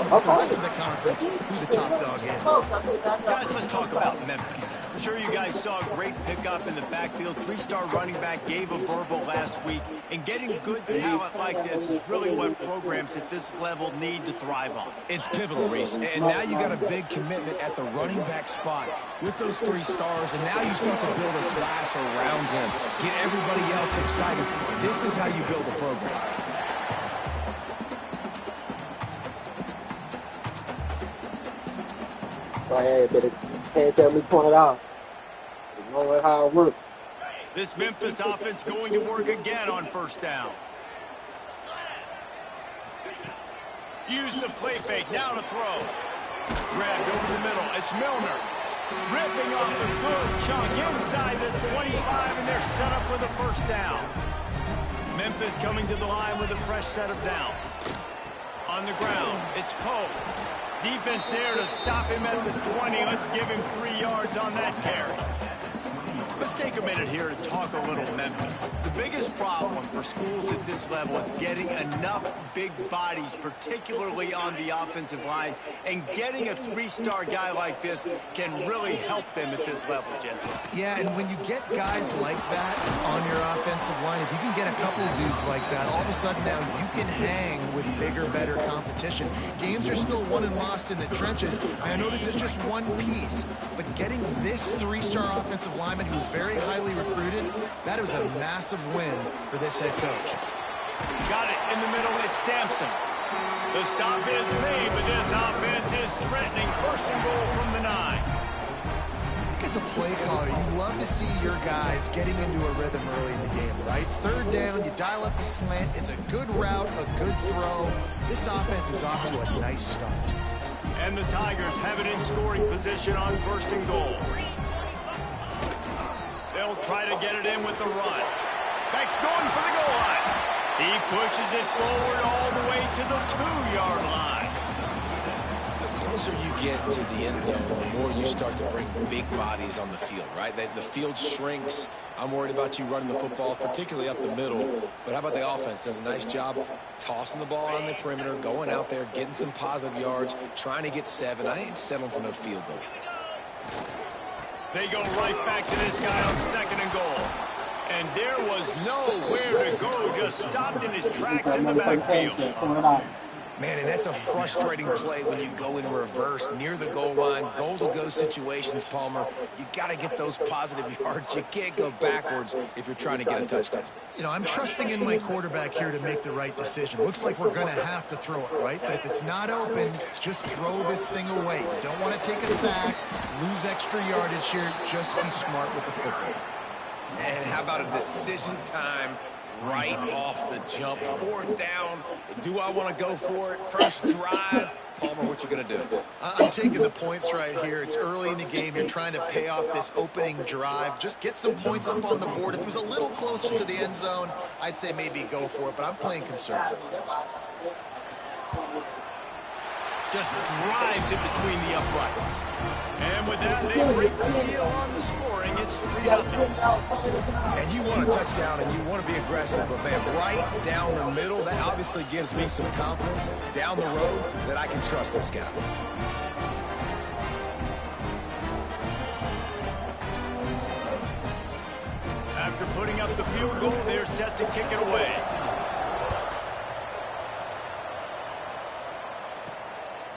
on with the rest of the conference who the top dog is. Guys, let's talk about Memphis. I'm sure you guys saw a great pickup in the backfield. Three-star running back gave a verbal last week. And getting good talent like this is really what programs at this level need to thrive on. It's pivotal, Reese. And now you got a big commitment at the running back spot with those 3 stars. And now you start to build a class around him. Get everybody else excited. This is how you build a program. Go ahead, but it's can't tell me point it out. You know how it works. This Memphis offense going to work again on first down. Use the play fake, now to throw. Grabbed over the middle, it's Milner. Ripping off a good chunk inside the 25, and they're set up with a first down. Memphis coming to the line with a fresh set of downs. On the ground, it's Pope. Defense there to stop him at the 20. Let's give him 3 yards on that carry. Let's take a minute here to talk a little Memphis. The biggest problem for schools at this level is getting enough big bodies, particularly on the offensive line, and getting a 3-star guy like this can really help them at this level, Jesse. Yeah, and when you get guys like that on your offensive line, if you can get a couple dudes like that, all of a sudden now you can hang with bigger, better competition. Games are still won and lost in the trenches. I know this is just one piece, but getting this 3-star offensive lineman who's very highly recruited, that was a massive win for this head coach. Got it in the middle, it's Sampson. The stop is made, but this offense is threatening. First and goal from the 9. I think as a play caller, you love to see your guys getting into a rhythm early in the game, right? Third down, you dial up the slant, it's a good route, a good throw. This offense is off to a nice start. And the Tigers have it in scoring position on first and goal. They'll try to get it in with the run. Beck's going for the goal line. He pushes it forward all the way to the 2-yard line. The closer you get to the end zone, the more you start to bring big bodies on the field, right? The field shrinks. I'm worried about you running the football, particularly up the middle. But how about the offense? Does a nice job tossing the ball on the perimeter, going out there, getting some positive yards, trying to get 7. I ain't settling for no field goal. They go right back to this guy on second and goal. And there was nowhere to go, just stopped in his tracks in the backfield. Man, and that's a frustrating play when you go in reverse near the goal line, goal-to-go situations, Palmer. You got to get those positive yards. You can't go backwards if you're trying to get a touchdown. You know, I'm trusting in my quarterback here to make the right decision. Looks like we're going to have to throw it, right? But if it's not open, just throw this thing away. You don't want to take a sack, lose extra yardage here. Just be smart with the football. And how about a decision time right off the jump? 4th down. Do I want to go for it? First drive. Palmer, what you going to do? I'm taking the points right here. It's early in the game. You're trying to pay off this opening drive. Just get some points up on the board. If it was a little closer to the end zone, I'd say maybe go for it, but I'm playing conservative on this one. Just drives it between the uprights. And with that, they break the seal on the scoring. It's 3-0. And you want a touchdown and you want to be aggressive, but man, right down the middle, that obviously gives me some confidence down the road that I can trust this guy. After putting up the field goal, they're set to kick it away.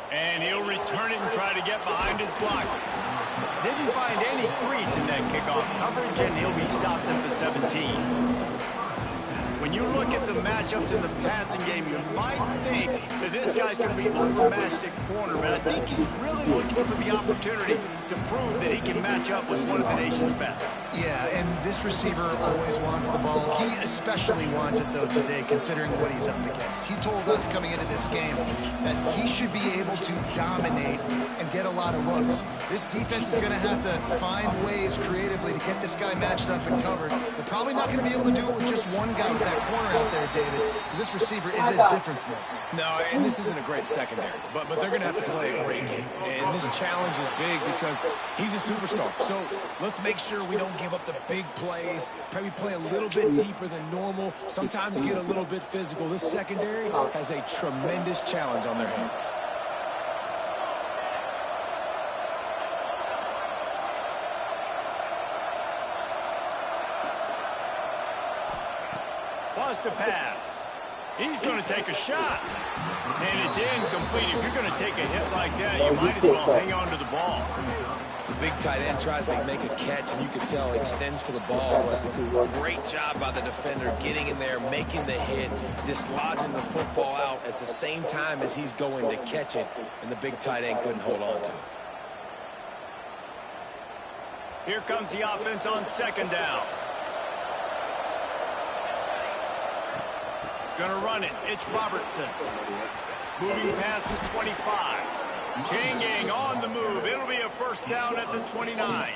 And he'll return it and try to get behind his blockers. Didn't find any crease in that kickoff coverage, and he'll be stopped at the 17. When you look at the matchups in the passing game, you might think that this guy's going to be overmatched at corner, but I think he's really looking for the opportunity to prove that he can match up with one of the nation's best. Yeah, and this receiver always wants the ball. He especially wants it, though, today, considering what he's up against. He told us coming into this game that he should be able to dominate and get a lot of looks. This defense is going to have to find ways creatively to get this guy matched up and covered. They're probably not going to be able to do it with just one guy with that corner out there, David, because this receiver is a difference maker. No, and this isn't a great secondary, but they're going to have to play a great game. And this challenge is big because he's a superstar. So let's make sure we don't give up the big plays, probably play a little bit deeper than normal, sometimes get a little bit physical. This secondary has a tremendous challenge on their hands. Draws to pass. He's going to take a shot. And it's incomplete. If you're going to take a hit like that, you might as well hang on to the ball. The big tight end tries to make a catch, and you can tell he extends for the ball. But great job by the defender getting in there, making the hit, dislodging the football out at the same time as he's going to catch it, and the big tight end couldn't hold on to it. Here comes the offense on second down. Gonna run it. It's Robertson. Moving past the 25. Changing on the move. It'll be a first down at the 29.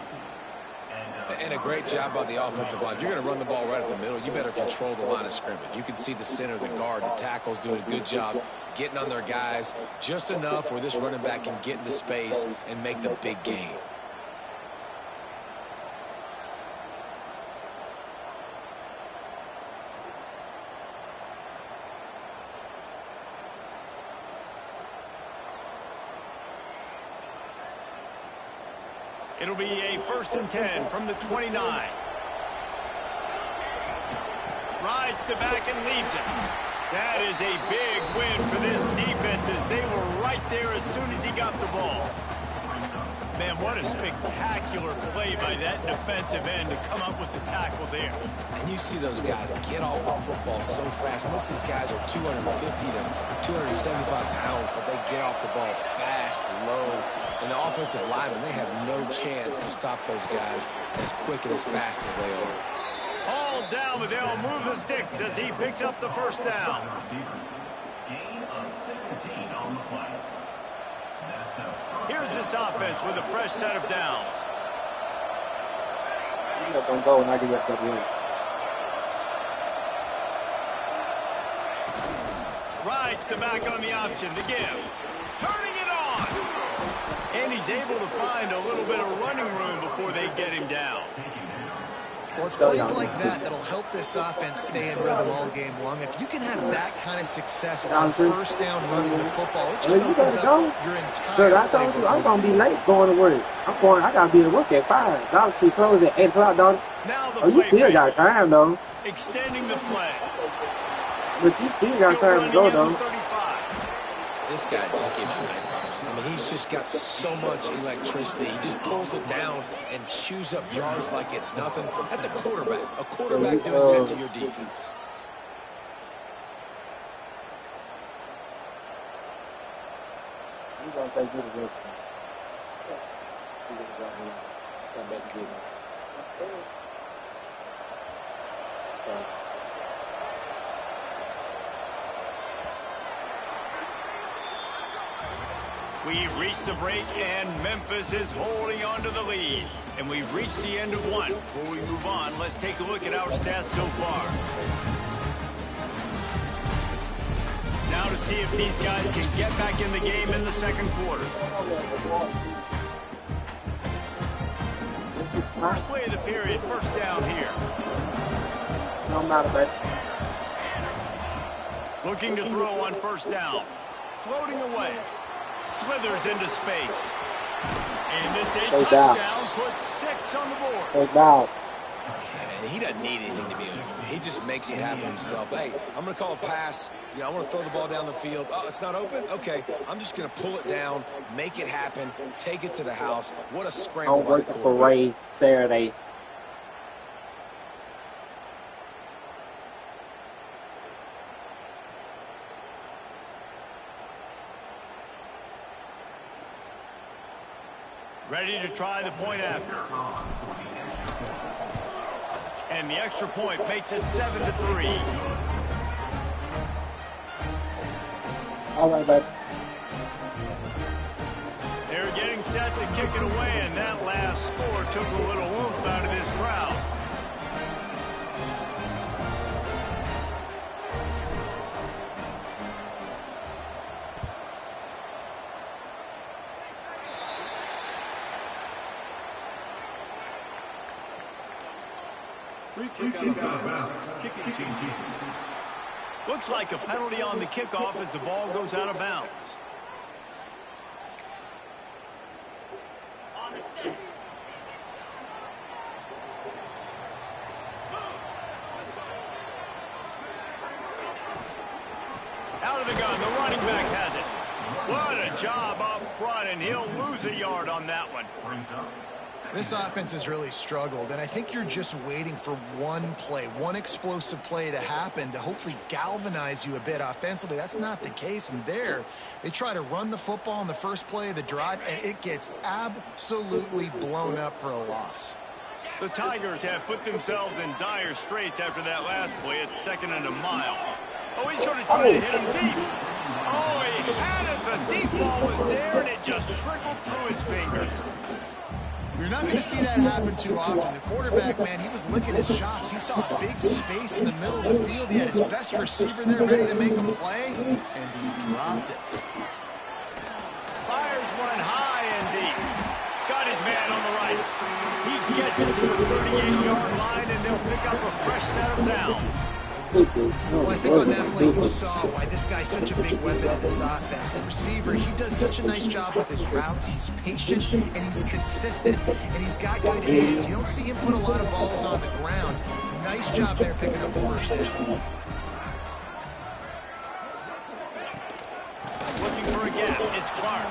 And a great job by the offensive line. If you're going to run the ball right at the middle, you better control the line of scrimmage. You can see the center, the guard, the tackles doing a good job getting on their guys just enough where this running back can get into space and make the big gain. It'll be a 1st and 10 from the 29. Rides the back and leaves it. That is a big win for this defense as they were right there as soon as he got the ball. Man, what a spectacular play by that defensive end to come up with the tackle there. And you see those guys get off the football so fast. Most of these guys are 250 to 275 pounds, but they get off the ball fast, low. And the offensive linemen, they have no chance to stop those guys as quick and as fast as they are. All down, but they'll move the sticks as he picks up the first down. Gain of 17 on the play. Here's this offense with a fresh set of downs. I'm not gonna go and I get that win. Rides the back on the option to give. Turning it on. And he's able to find a little bit of running room before they get him down. Well, it's plays like that that'll help this offense stay in rhythm all game long. If you can have that kind of success on first down running the football, it just opens up your entire I told you I'm gonna be late going to work. I gotta be at work at 5. Dog, she closed at 8 o'clock, dog. Now the Oh, you still got time though. extending the play. But you still got time to go though. 35. This guy just gives you nightmares. I mean, he's just got so much electricity. He just pulls it down and chews up yards like it's nothing. That's a quarterback. A quarterback doing that to your defense. He's gonna take good of it. He's gonna come back and get him. We've reached the break, and Memphis is holding on to the lead. And we've reached the end of one. Before we move on, let's take a look at our stats so far. Now to see if these guys can get back in the game in the second quarter. First play of the period, first down here. No matter, man. Looking to throw on first down. Floating away. Slithers into space. And it's a touchdown. Puts 6 on the board. Take down. And he doesn't need anything to be open. He just makes it happen himself. Hey, I'm going to call a pass. I want to throw the ball down the field. Oh, it's not open? Okay. I'm just going to pull it down, make it happen, take it to the house. What a scramble I'm by the working for quarterback. Ray Saturday. Ready to try the point after. And the extra point makes it 7-3. All right, bud. They're getting set to kick it away, and that last score took a little oomph out of this crowd. Free kick out of bounds. Kicking team. Looks like a penalty on the kickoff as the ball goes out of bounds. a job up front, and he'll lose a yard on that one. This offense has really struggled, and I think you're just waiting for one play, one explosive play to happen to hopefully galvanize you a bit offensively. That's not the case, and there they try to run the football in the first play of the drive, and it gets absolutely blown up for a loss. The Tigers have put themselves in dire straits after that last play. It's 2nd and a mile. Oh, he's going to try to hit him deep. Oh, he had it. The deep ball was there, and it just trickled through his fingers. You're not going to see that happen too often. The quarterback, man, he was licking his chops. He saw a big space in the middle of the field. He had his best receiver there ready to make a play, and he dropped it. Fires one high and deep. Got his man on the right. He gets it to the 38-yard line, and they'll pick up a fresh set of downs. Well, I think on that play you saw why this guy's such a big weapon in this offense. At receiver, he does such a nice job with his routes. He's patient, and he's consistent, and he's got good hands. You don't see him put a lot of balls on the ground. Nice job there picking up the first down. Looking for a gap. It's Clark.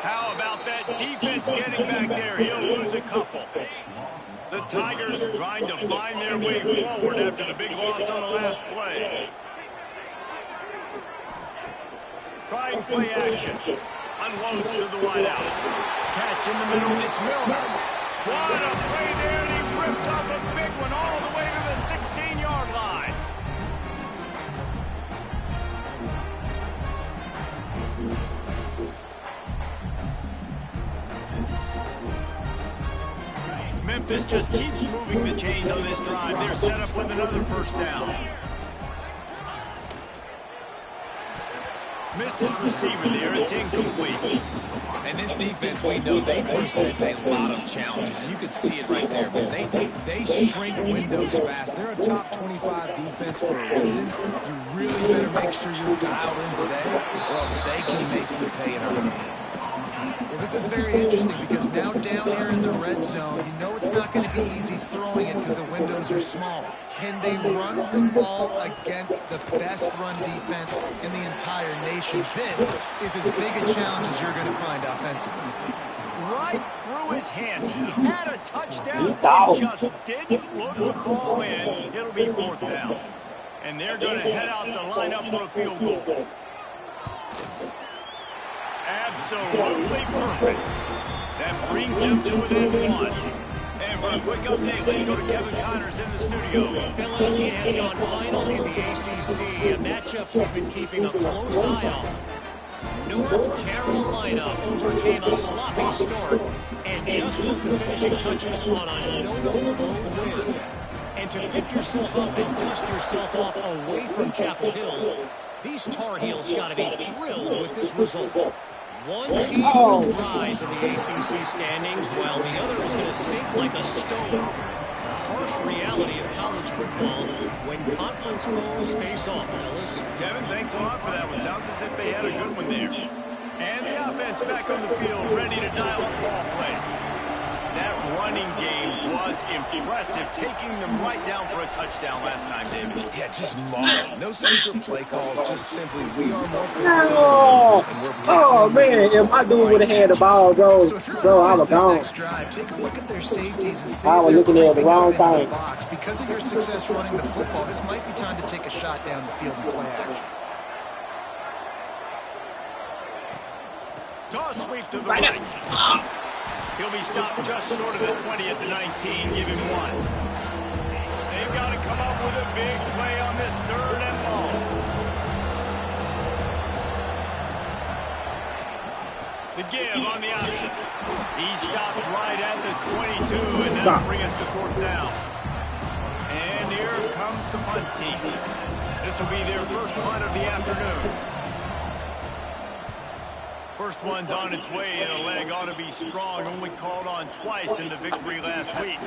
How about that defense getting back there? He'll lose a couple. The Tigers trying to find their way forward after the big loss on the last play. Trying play action. Unloads to the wideout. Catch in the middle. It's Milner. What a play there, and he rips off a big one all the way to the 16-yard line. Memphis just keeps moving the chains on this drive. They're set up with another first down. Missed his receiver there. It's incomplete. And this defense, we know they present a lot of challenges. And you can see it right there, man. They shrink windows fast. They're a top 25 defense for a reason. You really better make sure you're dialed in today, or else they can make you pay in a hurry. Well, this is very interesting because now down here in the red zone, you know it's not going to be easy throwing it because the windows are small. Can they run the ball against the best run defense in the entire nation? This is as big a challenge as you're going to find offensively. Right through his hands. He had a touchdown and just didn't look the ball in. It'll be 4th down. And they're going to head out to line up for a field goal. Absolutely perfect. That brings him to within 1. And for a quick update, let's go to Kevin Connors in the studio. Fellas, it has gone final in the ACC, a matchup we've been keeping a close eye on. North Carolina overcame a sloppy start and just put the finishing touches on a notable win. And to pick yourself up and dust yourself off away from Chapel Hill, these Tar Heels got to be thrilled with this result. One team will rise in the ACC standings, while the other is going to sink like a stone. The harsh reality of college football when conference foes face off, fellas. Kevin, thanks a lot for that one. Sounds as if they had a good one there. And the offense back on the field, ready to dial up ball plays. That running game was impressive, taking them right down for a touchdown last time, David. Yeah, just marveling. No secret play calls, just simply we are more physical. And we're Oh, man, if my dude would have had the ball, bro, I was gone. Next drive, take a look at their safeties and see I was if they're looking at the creeping wrong up into thing. the box. Because of your success running the football, this might be time to take a shot down the field and play action. Toss sweep to the right. He'll be stopped just short of the 20 at the 19. Give him 1. They've got to come up with a big play on this 3rd and long. The give on the option. He stopped right at the 22, and that'll bring us to 4th down. And here comes the punt team. This will be their first punt of the afternoon. First one's on its way. The leg ought to be strong. Only called on twice in the victory last week.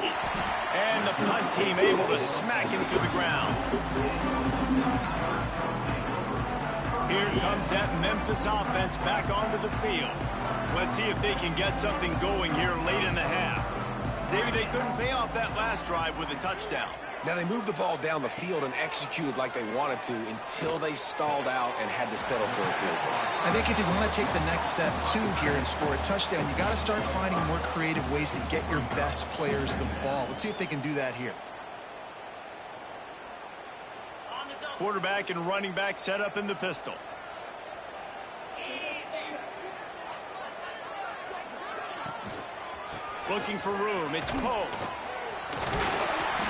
And the punt team able to smack him to the ground. Here comes that Memphis offense back onto the field. Let's see if they can get something going here late in the half. Maybe they couldn't pay off that last drive with a touchdown. Now, they moved the ball down the field and executed like they wanted to until they stalled out and had to settle for a field goal. I think if you want to take the next step, too, here and score a touchdown, you got to start finding more creative ways to get your best players the ball. Let's see if they can do that here. Quarterback and running back set up in the pistol. Looking for room. It's Poe.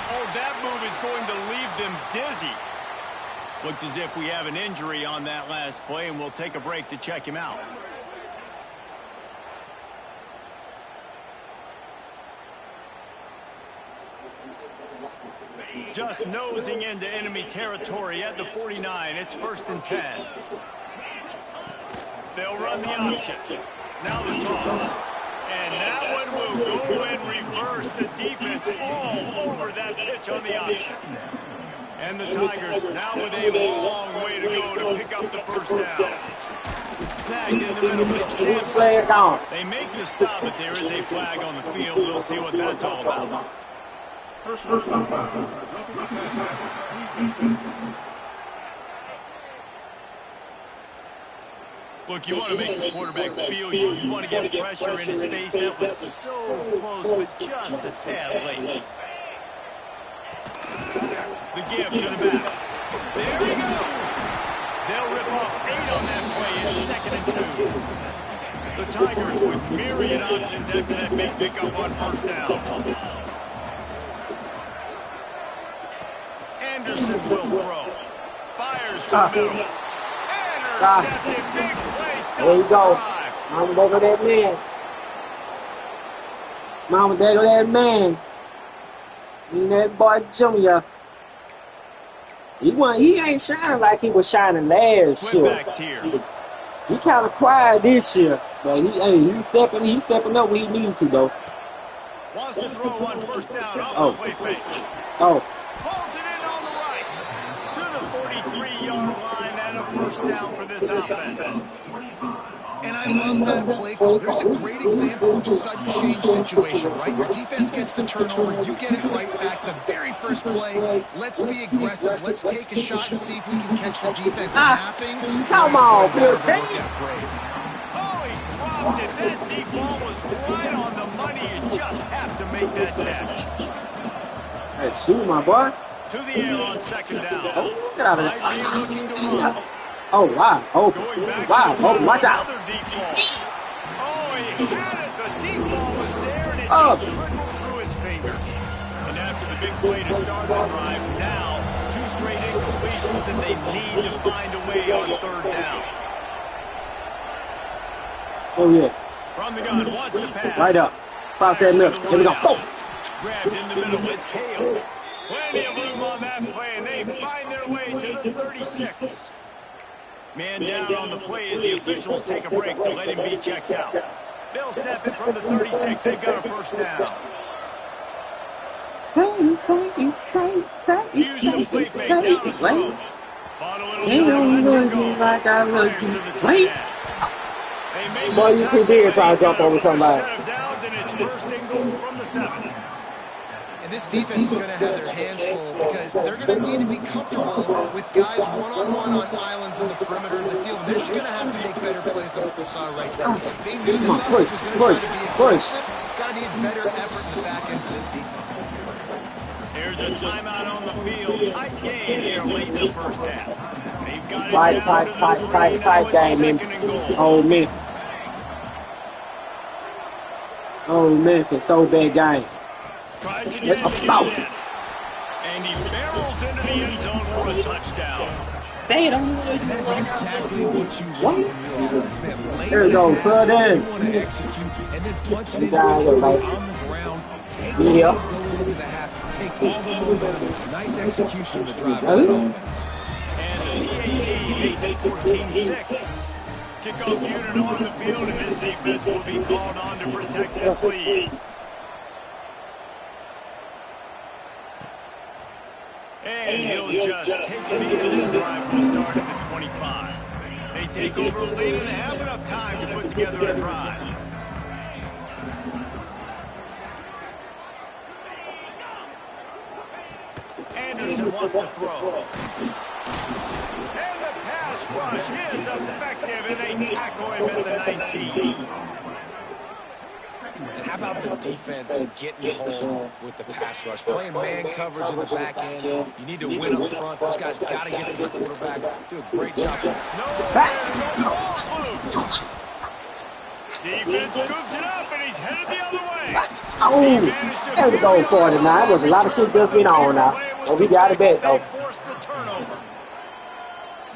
Oh, that move is going to leave them dizzy. Looks as if we have an injury on that last play, and we'll take a break to check him out. Just nosing into enemy territory at the 49. It's 1st and 10. They'll run the option. Now the toss. And that one will go in reverse. The defense all over that pitch on the option. And the Tigers now with a long way to go to pick up the first down. Snagged in the middle of Samson. They make the stop, but there is a flag on the field. We'll see what that's all about. Look, you want to make the quarterback feel you. You want to get pressure in his face. That was so close, but just a tad late. The give to the back. There he goes. They'll rip off 8 on that play. It's 2nd and 2. The Tigers with myriad options after that big pickup on 1st down. Anderson will throw. Fires to the middle. Intercepted. Big play. There you go. Mama, there go that man. Mama, there go that man. And that boy Junior. He ain't shining like he was shining last year. He kind of quiet this year, but he's stepping up when he needs to though. Wants to throw on 1st down off the play fake. Oh. Pulls it in on the right to the 43-yard line and a 1st down for this offense. And I love that play call. There's a great example of sudden change situation, right? Your defense gets the turnover, you get it right back. The very first play, let's be aggressive. Let's take a shot and see if we can catch the defense napping. Come on, Bill. Oh, he dropped it. That deep ball was right on the money. You just have to make that catch. Hey, shoot, my boy. To the air on 2nd down. Oh, get out of there. Looking to run. Oh, wow. Oh, wow. Oh, watch out. Oh, he had it. The deep ball was there, and it just trickled through his fingers. And after the big play to start the drive, now 2 straight incompletions, and they need to find a way on 3rd down. Oh, yeah. From the gun, wants to pass. Right up. Pop that milk. Here we go. Boom. Grabbed in the middle. It's Hale. Plenty of room on that play, and they find their way to the 36. Man down on the play as the officials take a break to let him be checked out. They'll snap it from the 36. They've got a 1st down. Use the play fake down the throat. Like I love you. Wait. Boy, you too big to try to jump over somebody. Set of downs, and it's 1st and goal from the 7. And this defense is going to have their hands full because they're going to need to be comfortable with guys one-on-one on islands in the perimeter of the field. And they're just going to have to make better plays than what we saw right there. They knew this offense was going to try to be aggressive. Got to need better effort in the back end for this defense. There's a timeout on the field. Tight game here late in the 1st half. They've got it Tight game, man. Oh, Memphis. Oh, Memphis, throwback game. Tries again, and he barrels into the end zone for a touchdown. That's exactly what you want from your offense, man. There we go, third in. You want to execute and then punch it in Guys are on like, the ground. Take the ball into the half. Take all the momentum. Nice execution to drive that offense. And the PAT makes it 14-6. Kickoff unit on the field, and this defense will be called on to protect this lead. And he'll just take the lead in this drive. Will start at the 25. They take over late and have enough time to put together a drive. Johnson wants to throw. And the pass rush is effective, and they tackle him at the 19. And how about the defense getting home with the pass rush? Playing man coverage in the back end. You need to win up front. Those guys got to get to the quarterback. Do a great job. No, the ball's loose. Defense scoops it up, and he's headed the other way. Oh, there we go, 49. There's a lot of shit just been on now. But we got it back, though.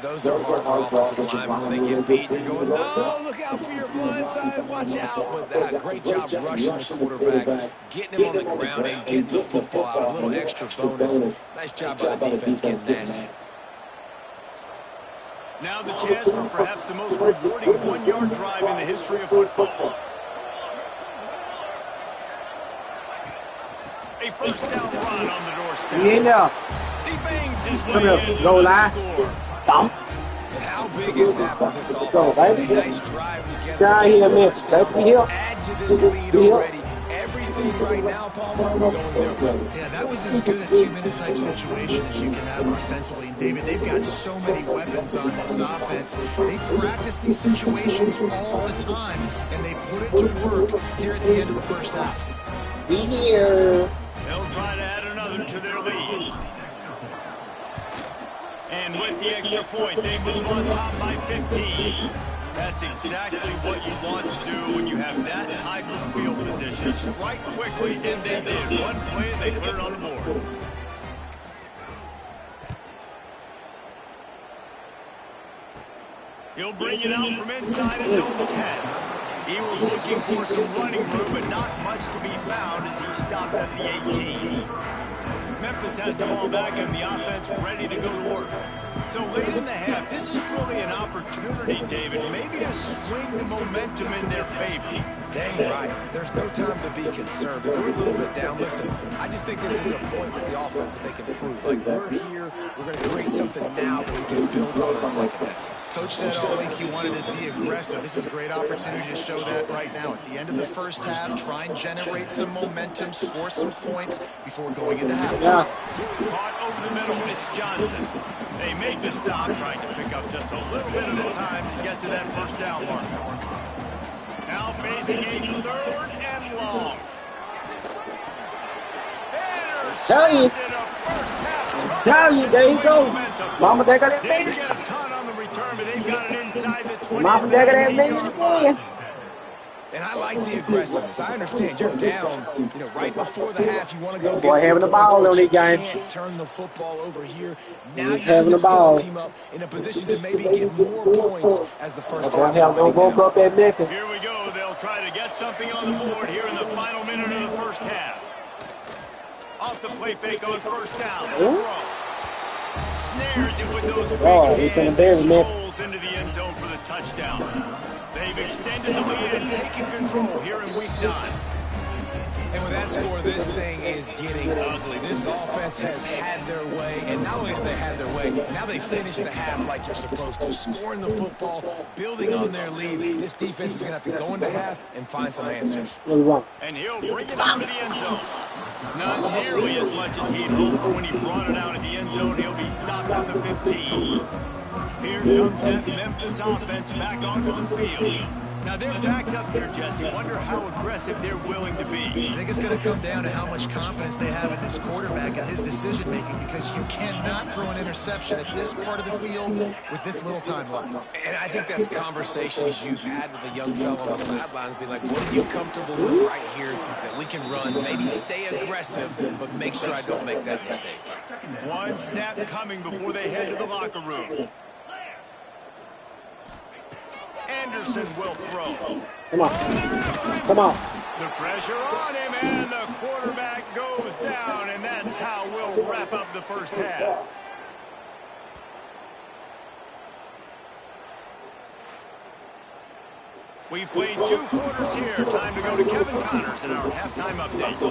Those are hard for offensive linemen when they get beat. You're going, no, look out for your blind side, watch out. But that great job rushing the quarterback, getting him on the ground and getting the football out. A little extra bonus. Nice job by the defense getting nasty. Now the chance for perhaps the most rewarding one-yard drive in the history of football. A first down run on the doorstep. He in there. He bangs his way into Goal the line. score. Thump. And how big is that for this offense? So, baby. A nice drive together. Down here, man. Baby, here. Add to this lead already. Everything right now, Palmer, going their way. Yeah, that was as good a two-minute type situation as you can have offensively. And David, they've got so many weapons on this offense. They practice these situations all the time, and they put it to work here at the end of the first half. Be here. They'll try to add another to their lead. And with the extra point, they move on top by 15. That's exactly what you want to do when you have that type of field position. Strike quickly, and they did. One play, and they put it on the board. He'll bring it out from inside his own 10. He was looking for some running room, but not much to be found as he stopped at the 18. Memphis has the ball back and the offense ready to go to work. So late in the half, this is really an opportunity, David, maybe to swing the momentum in their favor. Dang right. There's no time to be concerned. If we're a little bit down, listen, I just think this is a point with the offense that they can prove. Like, we're here, we're going to create something now that we can build on in the second half. Coach said all week he wanted to be aggressive. This is a great opportunity to show that right now. At the end of the first half, try and generate some momentum, score some points before going into halftime. Caught over the middle, it's Johnson. They make the stop, trying to pick up just a little bit at a time to get to that first down mark. Now facing a third and long. Tell you, there you go. Mama, they got that Didn't baby. get a ton on the return, but they've got it inside the 20. Mama, they got that baby again. And I like the aggressiveness. I understand you're down, right before the half. You want to go get Boy, having the ball on these games. You can't turn the football over here. Now He's you're having the ball. team up in a position to maybe get more points as the first Boy, half. hell, don't woke up at Memphis. Here we go. They'll try to get something on the board here in the final minute of the first half. Off the play fake on first down. Throw. Snares it with those big hands and rolls into the end zone for the touchdown. They've extended the lead and taken control here in week 9. And with that score, this thing is getting ugly. This offense has had their way, and not only have they had their way, now they finished the half like you're supposed to, scoring the football, building on their lead. This defense is going to have to go into half and find some answers. And he'll bring it out of the end zone. Not nearly as much as he'd hoped when he brought it out of the end zone. He'll be stopped at the 15. Here comes that Memphis offense back onto the field. Now they're backed up here, Jesse. Wonder how aggressive they're willing to be. I think it's going to come down to how much confidence they have in this quarterback and his decision-making, because you cannot throw an interception at this part of the field with this little time left. And I think that's conversations you've had with a young fellow on the sidelines. Be like, what are you comfortable with right here that we can run? Maybe stay aggressive, but make sure I don't make that mistake. One snap coming before they head to the locker room. Anderson will throw. Come on. Come on. The pressure on him, and the quarterback goes down, and that's how we'll wrap up the first half. We've played 2 quarters here. Time to go to Kevin Connors in our halftime update.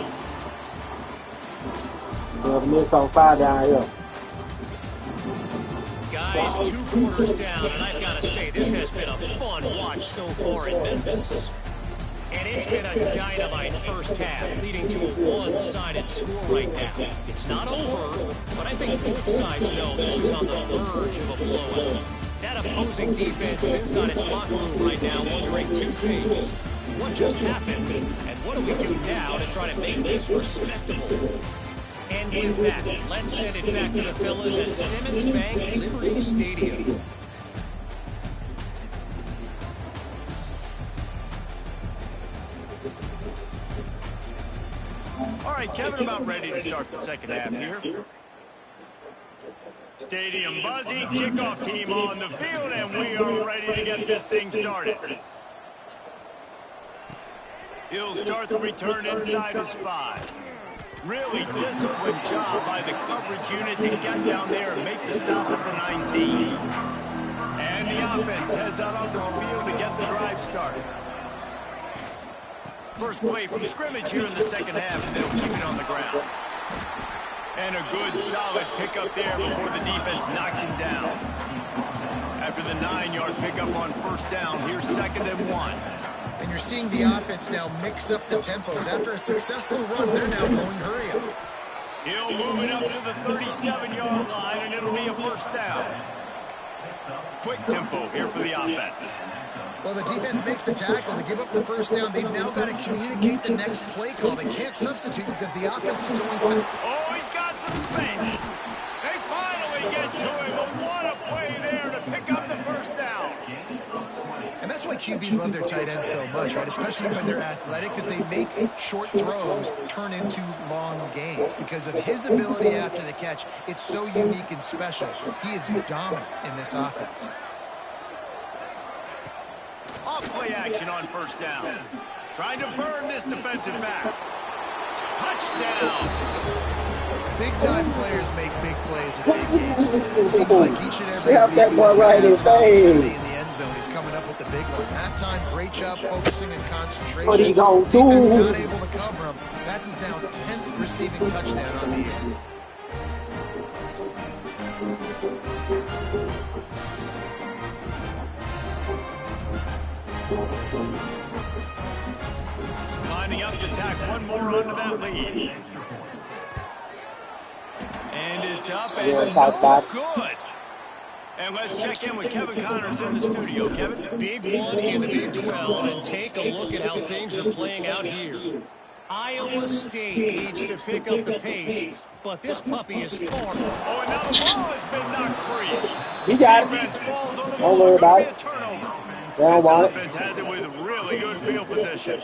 We have a miss on 5 down here. Guys, 2 quarters down, and I've got to say, this has been a fun watch so far in Memphis. And it's been a dynamite first half, leading to a one-sided score right now. It's not over, but I think both sides know this is on the verge of a blowout. That opposing defense is inside its locker room right now, wondering two things. What just happened, and what do we do now to try to make this respectable? And with that, let's send it back to the fellas at Simmons Bank Liberty Stadium. All right, Kevin, about ready to start the second half here. Stadium buzzing, kickoff team on the field, and we are ready to get this thing started. He'll start the return inside his 5. Really disciplined job by the coverage unit to get down there and make the stop at the 19. And the offense heads out onto the field to get the drive started. First play from scrimmage here in the second half, and they'll keep it on the ground. And a good, solid pickup there before the defense knocks him down. After the 9-yard pickup on first down, here's 2nd and 1. And you're seeing the offense now mix up the tempos. After a successful run, they're now going hurry up. He'll move it up to the 37-yard line, and it'll be a first down. Quick tempo here for the offense. Well, the defense makes the tackle. They give up the first down. They've now got to communicate the next play call. They can't substitute because the offense is going fast. Oh, he's got some space. They finally get to him, but what a play there to pick up the first down. And that's why QBs love their tight ends so much, right? Especially when they're athletic, because they make short throws turn into long gains. Because of his ability after the catch, it's so unique and special. He is dominant in this offense. Off-play action on first down. Trying to burn this defensive back. Touchdown! Big-time players make big plays in big games. It seems like each and every that week boy this guy right has in an opportunity phase. in the end zone. He's coming up with the big one. That time, great job focusing and concentration. What he gonna do? Defense not able to cover him. That's his now 10th receiving touchdown on the year. Lining up to tack one more onto that lead. And it's up and no good. And let's check in with Kevin Connors in the studio. Kevin? Big one in the Big 12, and take a look at how things are playing out here. Iowa State needs to pick up the pace, but this puppy is far. Oh, and now the ball has been knocked free. He got it. Defense falls on the Don't ball. worry Could about be it. a turnover. Don't This want it. offense has it with really good field position.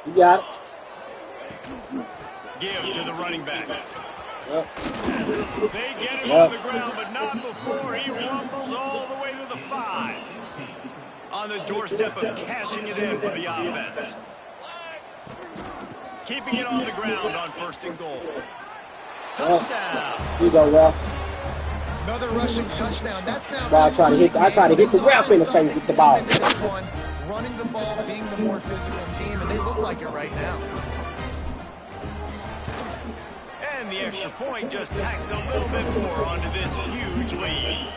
You got it. Give to the running back. Yep. They get him on the ground, but not before he rumbles all the way to the 5. On the doorstep of cashing it in for the offense. Keeping it on the ground on 1st and goal. Touchdown. Here you go, Ralph. Another rushing touchdown. That's now I try to hit the Ralph in the face with the ball. Running the ball, being the more physical team, and they look like it right now. And the extra point just tacks a little bit more onto this huge lead.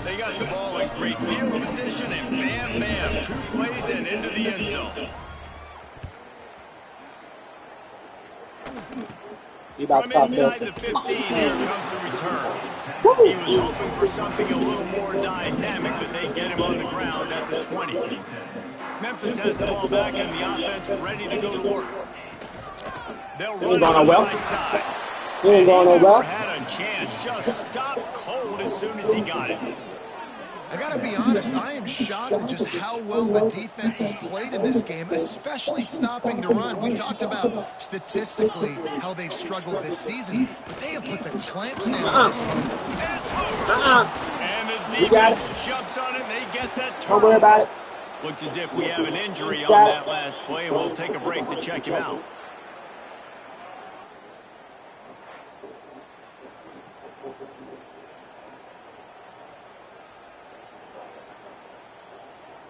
They got the ball in great field position, and bam, bam, 2 plays and into the end zone. From inside the 15, here comes the return. He was hoping for something a little more dynamic, but they get him on the ground at the 20. Memphis has the ball back, and the offense ready to go to work. They'll run it on the right side. He ain't going Never nowhere. had a chance. Just stopped cold as soon as he got it. I got to be honest, I am shocked at just how well the defense has played in this game, especially stopping the run. We talked about statistically how they've struggled this season, but they have put the clamps down on this one. And it's over. And the defense jumps on it, and they get that turn. Don't worry about it. Looks as if we have an injury on that last play, and we'll take a break to check him out.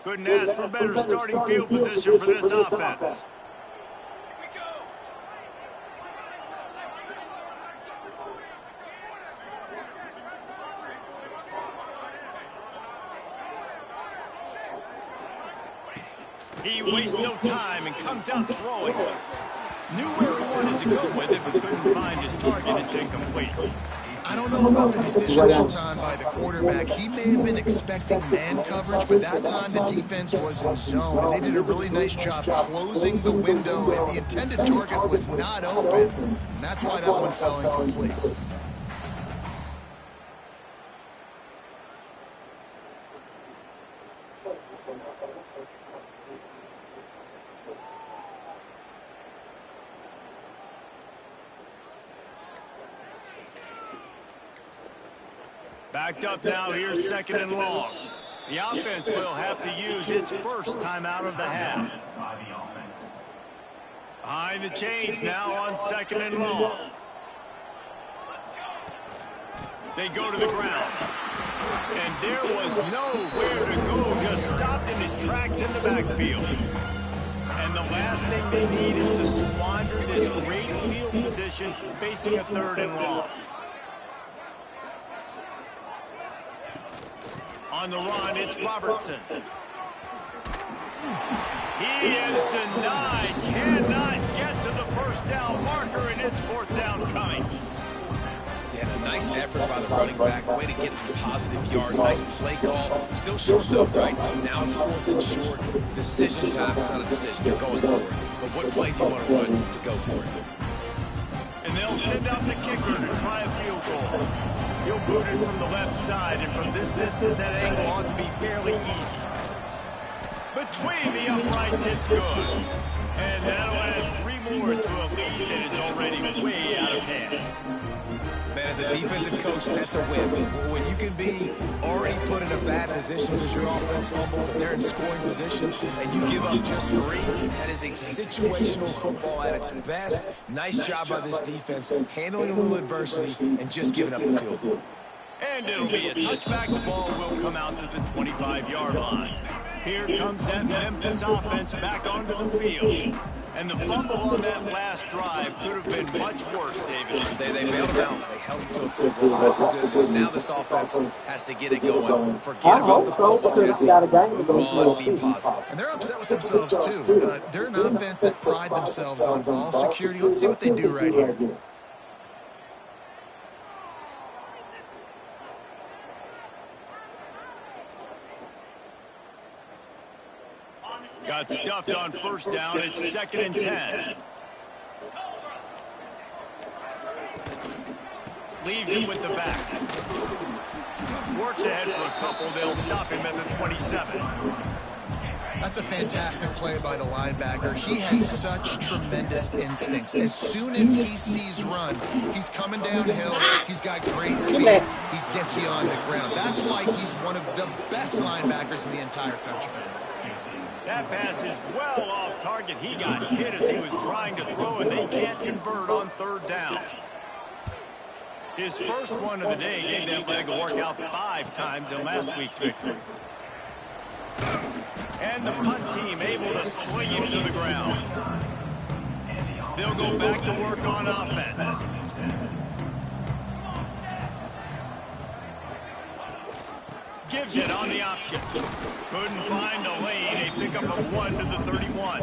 Couldn't ask for better starting field position for this offense. He wastes no time and comes out throwing. Knew where he wanted to go with it, but couldn't find his target. It's incomplete. I don't know about the decision that time by the quarterback. He may have been expecting man coverage, but that time the defense was in zone. And they did a really nice job closing the window. And the intended target was not open. And that's why that one fell incomplete. Backed up now, here's 2nd and long. The offense will have to use its first time out of the half. Behind the chains now on 2nd and long. They go to the ground. And there was nowhere to go, just stopped in his tracks in the backfield. And the last thing they need is to squander this great field position facing a 3rd and long. On the run, it's Robertson. He is denied, cannot get to the first down marker, and it's 4th down coming. Yeah, a nice effort by the running back. Way to get some positive yards. Nice play call. Still short though, right? Now it's 4th and short. Decision time. It's not a decision. You're going for it. But what play do you want to run to go for it? And they'll send out the kicker to try a field goal. He'll boot it from the left side, and from this distance, that angle ought to be fairly easy. Between the uprights, it's good. And that'll add 3 more to a lead that is already way out of hand. Man, as a defensive coach, that's a win. When you can be already put in a bad position as your offense fumbles and they're in scoring position and you give up just 3, that is a situational football at its best. Nice job by this defense, handling a little adversity and just giving up the field goal. And it'll be a touchback. The ball will come out to the 25-yard line. Here comes that Memphis offense back onto the field. And the fumble on that last drive could have been much worse, David. They bailed him out. They held him to a field goal. So that's the good news. Now this offense has to get it going. Forget about the fumble, Jesse. Move on, be positive. And they're upset with themselves, too. They're an offense that pride themselves on ball security. Let's see what they do right here. Got stuffed on 1st down. It's 2nd and 10. Leaves him with the back. Works ahead for a couple. They'll stop him at the 27. That's a fantastic play by the linebacker. He has such tremendous instincts. As soon as he sees run, he's coming downhill. He's got great speed. He gets you on the ground. That's why he's one of the best linebackers in the entire country. That pass is well off target. He got hit as he was trying to throw, and they can't convert on 3rd down. His first one of the day gave that leg a workout 5 times in last week's victory. And the punt team able to sling him to the ground. They'll go back to work on offense. Gives it on the option. Couldn't find a lane. A pickup of 1 to the 31.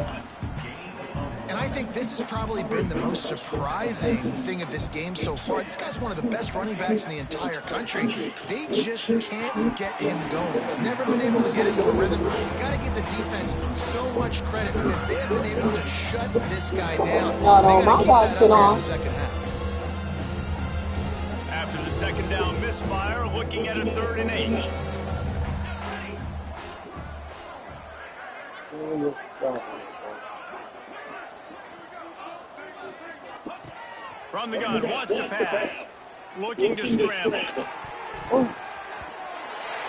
And I think this has probably been the most surprising thing of this game so far. This guy's one of the best running backs in the entire country. They just can't get him going. He's never been able to get into a rhythm. You got to give the defense so much credit because they have been able to shut this guy down. They got to keep that up in the second half. After the 2nd down misfire, looking at a 3rd and 8. From the gun, wants to pass. Looking to scramble.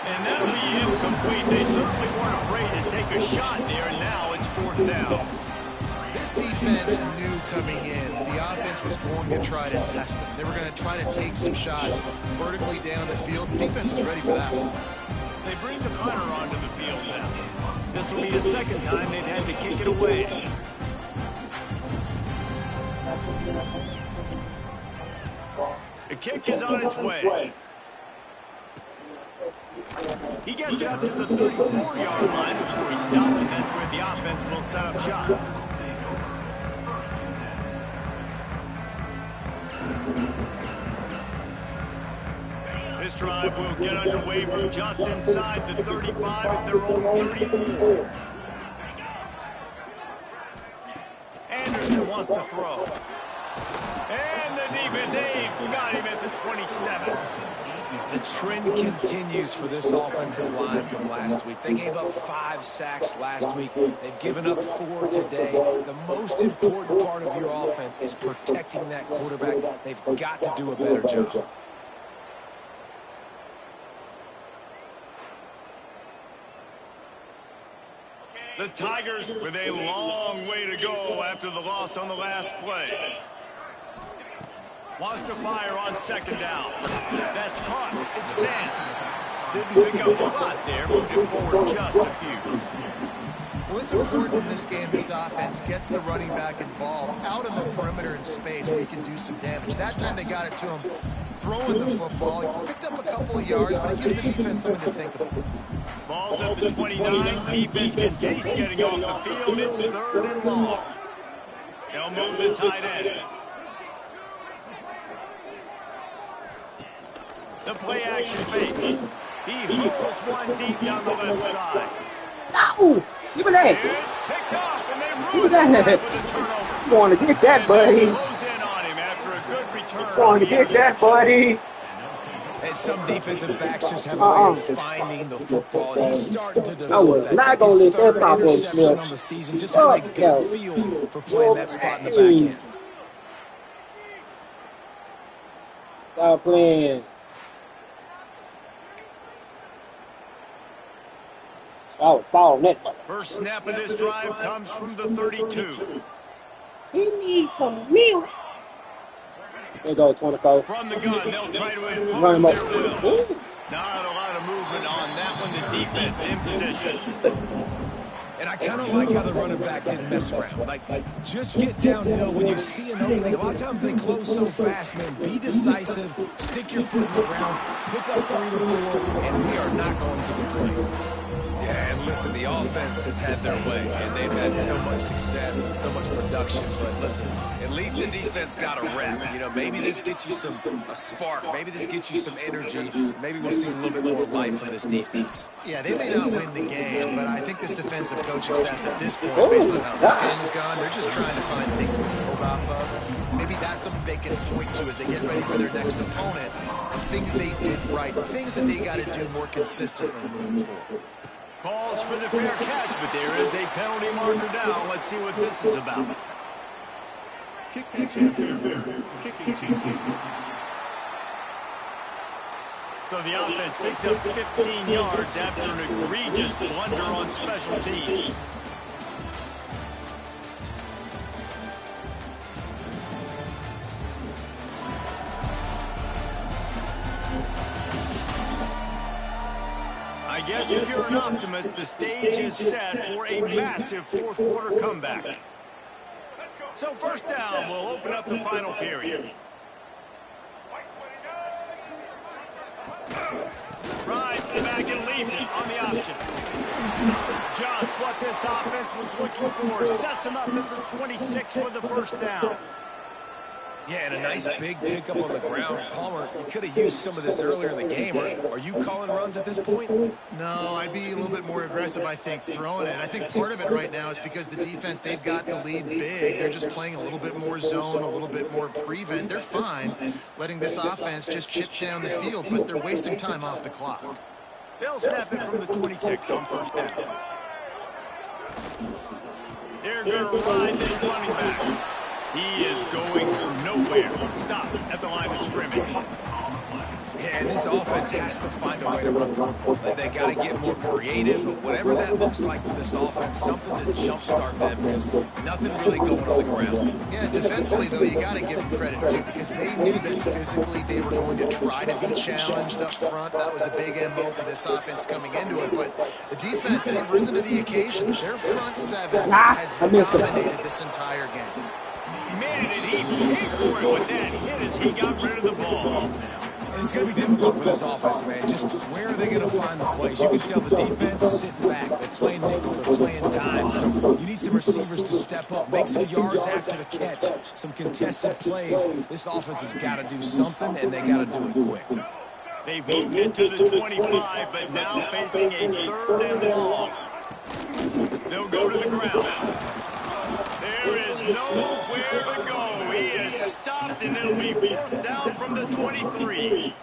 And that'll be incomplete. They certainly weren't afraid to take a shot there, and now it's 4th down. This defense knew coming in the offense was going to try to test them. They were going to try to take some shots vertically down the field. The defense was ready for that one. They bring the punter onto the field now. This will be the 2nd time they've had to kick it away. The kick is on its way. He gets it up to the 34-yard line before he stops, and that's where the offense will set up shop. This drive will get underway from just inside the 35 at their own 34. Anderson wants to throw. And the defense got him at the 27. The trend continues for this offensive line from last week. They gave up 5 sacks last week. They've given up 4 today. The most important part of your offense is protecting that quarterback. They've got to do a better job. The Tigers with a long way to go after the loss on the last play. Wants to fire on second down. That's caught. It's Sands. Didn't pick up a lot there. Moved it forward just a few. Well, it's important in this game this offense gets the running back involved out in the perimeter in space where he can do some damage. That time they got it to him throwing the football. He picked up a couple of yards, but it gives the defense something to think about. Ball's at the 29. Defense can case getting off the field. It's 3rd and long. They'll move the tight end. The play action fake. He hurls one deep down the left side. No! Give me that! It's picked off, and they Give me ruin that! it with a turnover. You want to get that, buddy? Close in on him after a good return. Want to get that, buddy? And some defensive backs just have a way of finding the football, and he's starting to I develop was that. not going to let His that 3rd pop up, interception Smith. on the season, just so they can get a feel for playing that spot in the back end. Stop playing. I was following that one. First snap of this drive comes from the 32. He needs some milk. There you go, 24. From the gun, they'll try to Run him impose up. their will. Ooh. Not a lot of movement on that one. The defense in position. And I kind of like how the running back didn't mess around. Like, just get downhill when you see an opening. A lot of times they close so fast, man. Be decisive, stick your foot in the ground, pick up 3 to 4, and we are not going to complain. Yeah, and listen, the offense has had their way, and they've had so much success and so much production. But listen, at least the defense got a rep. You know, maybe this gets you a spark. Maybe this gets you some energy. Maybe we'll see a little bit more life from this defense. Yeah, they may not win the game, but I think this defensive coaching staff at this point, based on how this game has gone, they're just trying to find things to build off of. Maybe that's something they can point to as they get ready for their next opponent, of things they did right, things that they got to do more consistently moving forward. Calls for the fair catch, but there is a penalty marker down. Let's see what this is about. Kicking team. Kicking team. So the offense picks up 15 yards after an egregious blunder on special teams. I guess if you're an optimist, the stage is set for a massive fourth-quarter comeback. So first down, we'll open up the final period. Rides the back and leaves it on the option. Just what this offense was looking for. Sets him up at the 26 with the first down. Yeah, and a nice big pickup on the ground. Palmer, you could have used some of this earlier in the game. Are you calling runs at this point? No, I'd be a little bit more aggressive, I think, throwing it. I think part of it right now is because the defense, they've got the lead big. They're just playing a little bit more zone, a little bit more prevent. They're fine letting this offense just chip down the field, but they're wasting time off the clock. They'll snap it from the 26 on first down. They're going to ride this running back. He is going nowhere. Stop at the line of scrimmage. Yeah, this offense has to find a way to run the football. They got to get more creative, but whatever that looks like for this offense, something to jumpstart them because nothing really going on the ground. Yeah, defensively, though, you got to give them credit, too, because they knew that physically they were going to try to be challenged up front. That was a big MO for this offense coming into it, but the defense, they've risen to the occasion. Their front seven has dominated this entire game. Man, did he pay for it with that hit as he got rid of the ball. And it's going to be difficult for this offense, man. Just where are they going to find the plays? You can tell the defense is sitting back. They're playing nickel. They're playing dime. So you need some receivers to step up, make some yards after the catch, some contested plays. This offense has got to do something, and they got to do it quick. They've moved it to the 25, but now facing a 3rd and long. They'll go to the ground. There is nowhere to go. He is stopped, and it'll be 4th down from the 23.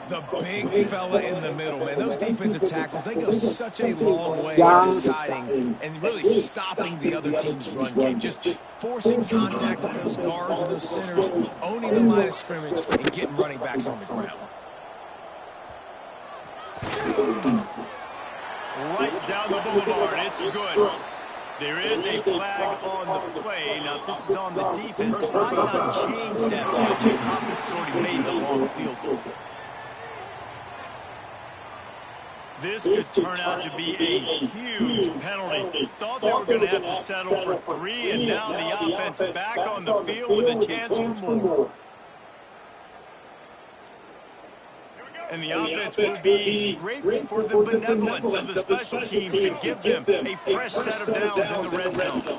The big fella in the middle, man. Those defensive tackles, they go such a long way in deciding and really stopping the other team's run game. Just forcing contact with those guards and those centers, owning the line of scrimmage, and getting running backs on the ground. Right down the boulevard. It's good. There is a flag on the play. Now, if this is on the defense, why not change that much? The offense has already made the long field goal. This could turn out to be a huge penalty. Thought they were going to have to settle for 3, and now the offense back on the field with a chance for more. And the offense will be grateful for the benevolence of the special teams to give them a fresh set of downs in the red zone.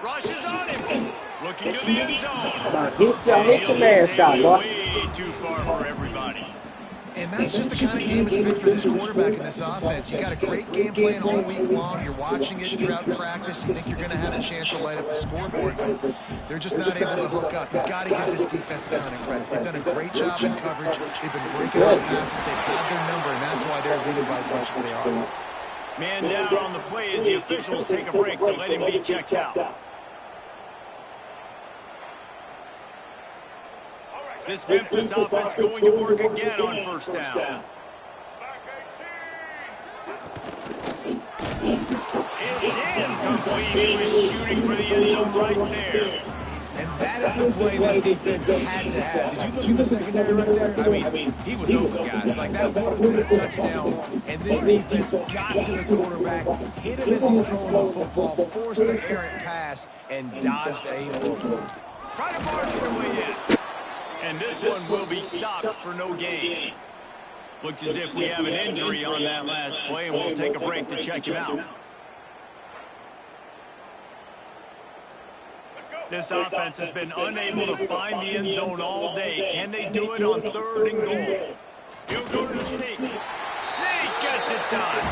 Rushes on him. Looking to the end zone. Hit your mascot, boy. Way too far for everybody. And that's just the kind of game it's been for this quarterback in this offense. You got a great game plan all week long. You're watching it throughout practice. You think you're going to have a chance to light up the scoreboard, but they're just not able to hook up. You've got to give this defense a ton of credit. They've done a great job in coverage. They've been breaking out passes. They've had their number, and that's why they're leading by as much as they are. Man down on the play as the officials take a break to let him be checked out. This Memphis offense going to work again on 1st down. It's incomplete. He was shooting for the end zone right there. And that is the play this defense had to have. Did you look at the secondary right there? I mean, he was open, guys. Like, that would have been a touchdown. And this defense got to the quarterback, hit him as he's throwing the football, forced the errant pass, and dodged a bullet. Try to march their way in. And this one will be stopped for no gain. Looks as if we have an injury on that last play, and we'll take a break to check him out. This offense has been unable to find the end zone all day. Can they do it on 3rd and goal? He'll go to the sneak. Sneak gets it done.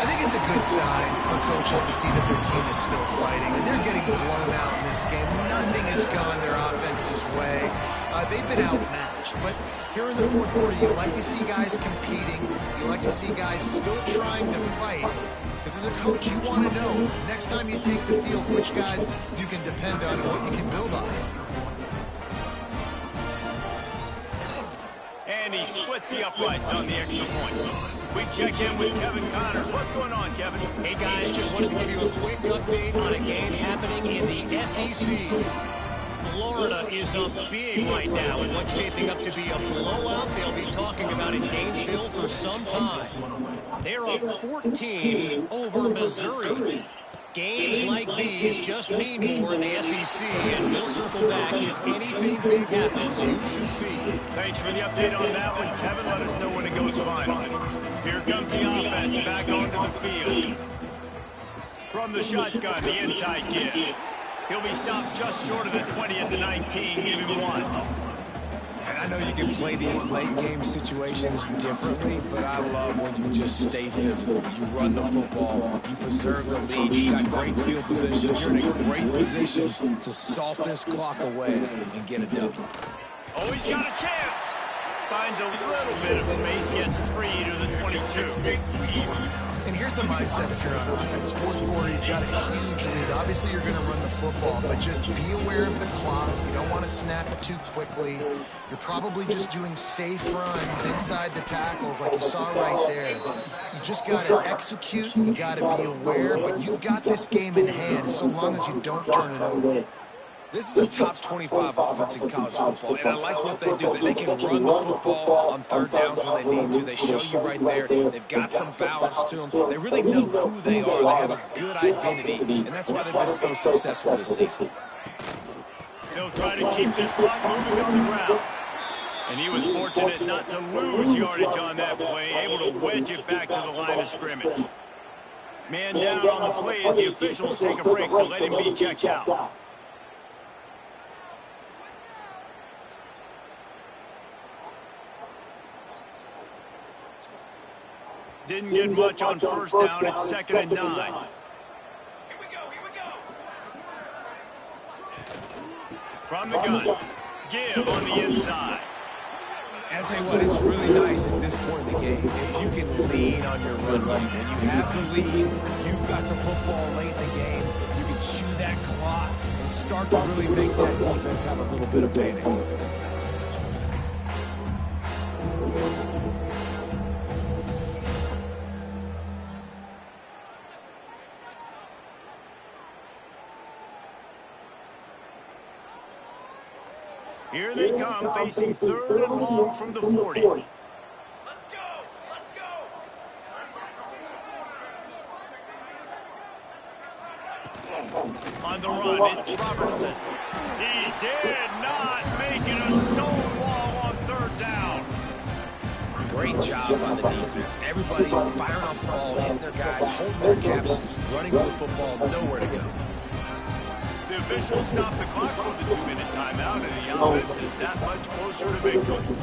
I think it's a good sign for coaches to see that their team is still fighting, and they're getting blown out in this game. Nothing has gone their offense's way. They've been outmatched, but here in the 4th quarter, you like to see guys competing. You like to see guys still trying to fight. Because as a coach, you want to know, next time you take the field, which guys you can depend on and what you can build on. And he splits the uprights on the extra point. We check in with Kevin Connors. What's going on, Kevin? Hey, guys, just wanted to give you a quick update on a game happening in the SEC. Florida is up big right now in what's shaping up to be a blowout they'll be talking about in Gainesville for some time. They're up 14 over Missouri. Games like these just mean more in the SEC, and we'll circle back. If anything big happens, you should see. Thanks for the update on that one, Kevin. Let us know when it goes final. Here comes the offense back onto the field. From the shotgun, the inside give. He'll be stopped just short of the 20 at the 19. Give him 1. And I know you can play these late-game situations differently, but I love when you just stay physical. You run the football. You preserve the lead. You got great field position. You're in a great position to salt this clock away and get a W. Oh, he's got a chance. Finds a little bit of space. Gets 3 to the 22. And here's the mindset if you're on offense. 4th quarter, you've got a huge lead. Obviously, you're going to run the football, but just be aware of the clock. You don't want to snap it too quickly. You're probably just doing safe runs inside the tackles like you saw right there. You just got to execute. You got to be aware, but you've got this game in hand so long as you don't turn it over. This is a top 25 offense in college football, and I like what they do. They can run the football on 3rd downs when they need to. They show you right there. They've got some balance to them. They really know who they are. They have a good identity, and that's why they've been so successful this season. They'll try to keep this clock moving on the ground. And he was fortunate not to lose yardage on that play, able to wedge it back to the line of scrimmage. Man down on the play as the officials take a break to let him be checked out. Didn't get much on first down. It's 2nd and 9. From the gun, give on the inside. I'll tell you what, it's really nice at this point in the game. If you can lean on your run game, and you have the lead, you've got the football late in the game, you can chew that clock and start to really make that defense have a little bit of panic. Here they come, facing 3rd and long from the 40. Let's go! On the run, it's Robertson. He did not make it a stonewall on 3rd down. Great job on the defense. Everybody firing off the ball, hitting their guys, holding their gaps, running to the football, nowhere to go. The officials stop the clock for the 2-minute timeout, and the offense is that much closer to victory.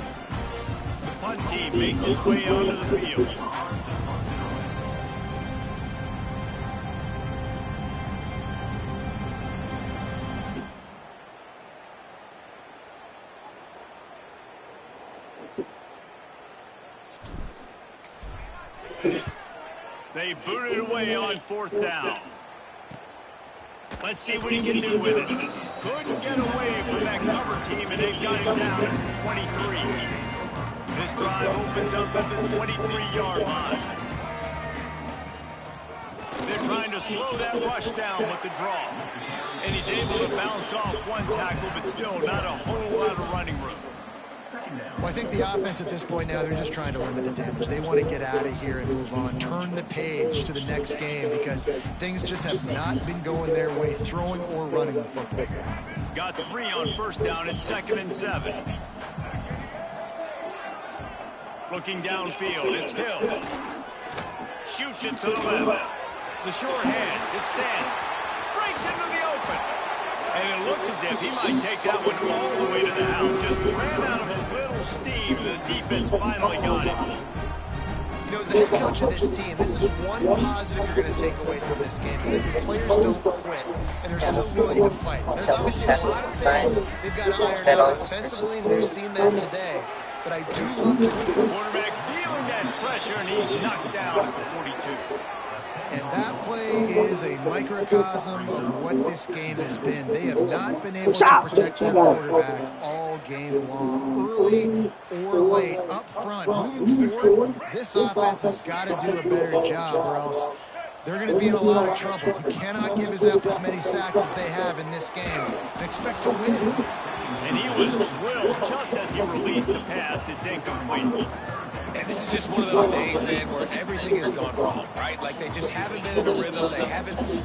The punt team makes its way onto the field. They boot it away on 4th down. Let's see what he can do with it. Couldn't get away from that cover team, and they've got him down at the 23. This drive opens up at the 23-yard line. They're trying to slow that rush down with the draw. And he's able to bounce off one tackle, but still not a whole lot of running room. Well, I think the offense at this point now, they're just trying to limit the damage. They want to get out of here and move on, turn the page to the next game because things just have not been going their way, throwing or running the football. Got 3 on 1st down and 2nd and 7. Looking downfield, it's Hill. Shoots it to the left. The sure hands, it's Sands. Breaks into the open. And it looked as if he might take that one all the way to the house. Just ran out of a little steam. The defense finally got it. You know, as the head coach of this team, this is one positive you're going to take away from this game, is that your players don't quit, and they're still willing to fight. There's obviously a lot of things they've got to iron out offensively, and we've seen that today. But I do love the quarterback feeling that pressure, and he's knocked down at the 42. And that play is a microcosm of what this game has been. They have not been able to protect their quarterback all game long, early or late, up front. Moving forward, this offense has got to do a better job, or else they're going to be in a lot of trouble. You cannot give up as many sacks as they have in this game and expect to win. And he was drilled just as he released the pass. It's incomplete. And this is just one of those days, man, where everything has gone wrong, right? Like they just haven't been in a rhythm.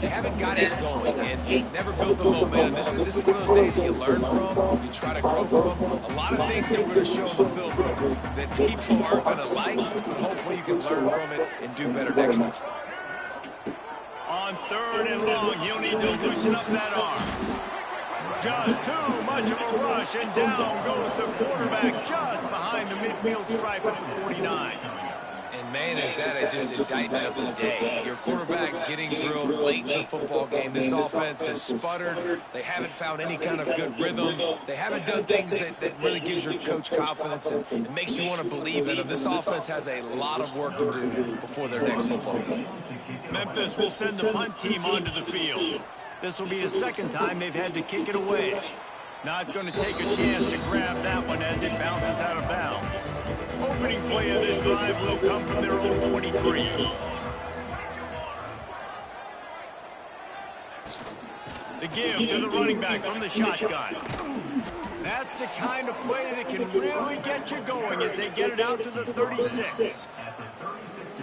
They haven't got it going, and never built the momentum. This is one of those days that you learn from, you try to grow from. A lot of things that we're going to show in the film that people aren't going to like, but hopefully you can learn from it and do better next time. On 3rd and long, he'll need to loosen up that arm. Just too much of a rush, and down goes the quarterback just behind the midfield stripe at the 49. And, man, is that just indictment of the day. Your quarterback getting drilled late in the football game. This offense has sputtered. They haven't found any kind of good rhythm. They haven't done things that really gives your coach confidence and it makes you want to believe in them. This offense has a lot of work to do before their next football game. Memphis will send the punt team onto the field. This will be the 2nd time they've had to kick it away. Not going to take a chance to grab that one as it bounces out of bounds. Opening play of this drive will come from their own 23. The give to the running back from the shotgun. That's the kind of play that can really get you going as they get it out to the 36.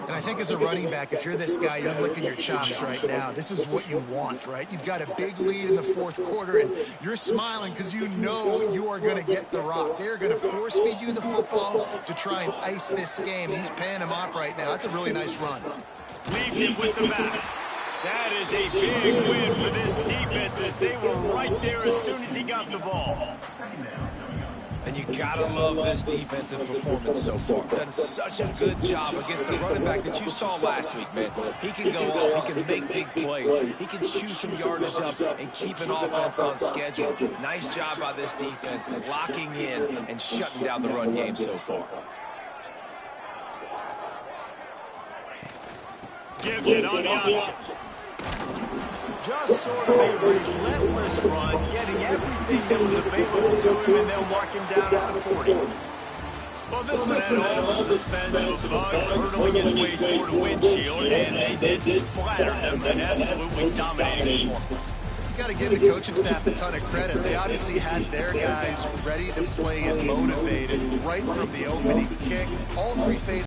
And I think as a running back, if you're this guy, you're licking your chops right now. This is what you want, right? You've got a big lead in the fourth quarter, and you're smiling because you know you are going to get the rock. They're going to force feed you the football to try and ice this game. He's paying him off right now. That's a really nice run. Leaves him with the back. That is a big win for this defense as they were right there as soon as he got the ball. And you gotta love this defensive performance so far. Done such a good job against the running back that you saw last week, man. He can go off, he can make big plays, he can chew some yardage up and keep an offense on schedule. Nice job by this defense locking in and shutting down the run game so far. Gives it on the option. Just sort of a relentless run, getting everything that was available to him, and they'll mark him down at the 40. Well, this one had all the suspense of a bug hurtling his way toward a windshield, and they did splatter them and absolutely dominating performance. You got to give the coaching staff a ton of credit. They obviously had their guys ready to play and motivated right from the opening kick. All three phases.